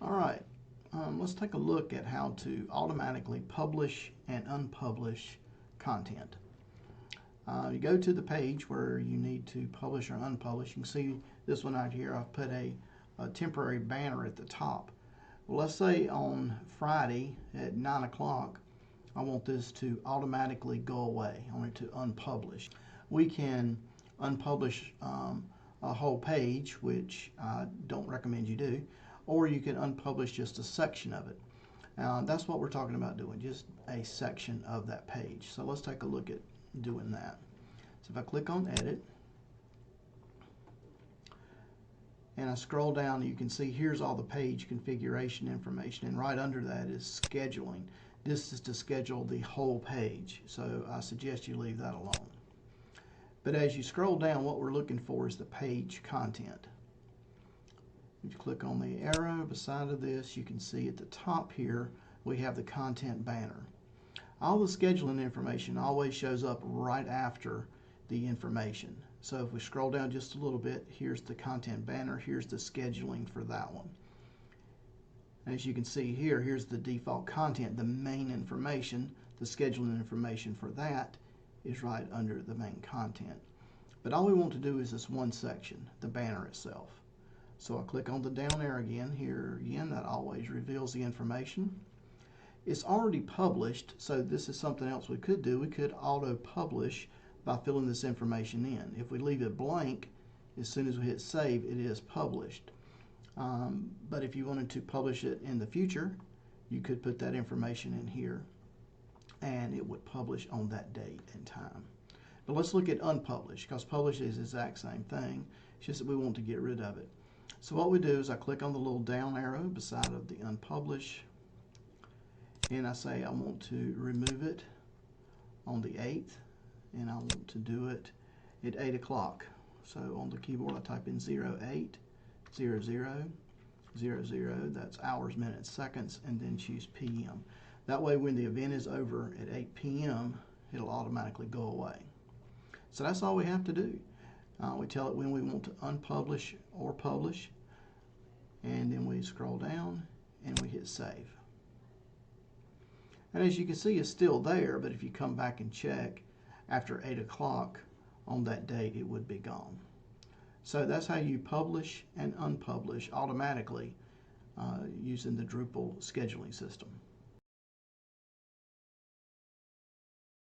All right, let's take a look at how to automatically publish and unpublish content. You go to the page where you need to publish or unpublish. You can see this one out here. I've put a temporary banner at the top. Well, let's say on Friday at 9 o'clock, I want this to automatically go away. I want it to unpublish. We can unpublish a whole page, which I don't recommend you do, or you can unpublish just a section of it. That's what we're talking about doing, just a section of that page. So let's take a look at doing that. So if I click on edit and I scroll down, you can see here's all the page configuration information, and right under that is scheduling. This is to schedule the whole page, so I suggest you leave that alone. But as you scroll down, what we're looking for is the page content. If you click on the arrow beside of this, you can see at the top here we have the content banner. All the scheduling information always shows up right after the information. So if we scroll down just a little bit, here's the content banner, here's the scheduling for that one. As you can see here, here's the default content, the main information. The scheduling information for that is right under the main content. But all we want to do is this one section, the banner itself. So I click on the down arrow again. Here again, that always reveals the information. It's already published, so this is something else we could do. We could auto-publish by filling this information in. If we leave it blank, as soon as we hit save, it is published. But if you wanted to publish it in the future, you could put that information in here and it would publish on that date and time. But let's look at unpublished, because publish is the exact same thing. It's just that we want to get rid of it. So what we do is I click on the little down arrow beside of the unpublish, and I say I want to remove it on the 8th, and I want to do it at 8 o'clock. So on the keyboard I type in 080000, that's hours, minutes, seconds, and then choose PM. That way when the event is over at 8 PM, it'll automatically go away. So that's all we have to do. We tell it when we want to unpublish or publish, and then we scroll down and we hit save. And as you can see, it's still there, but if you come back and check after 8 o'clock on that date, it would be gone. So that's how you publish and unpublish automatically using the Drupal scheduling system.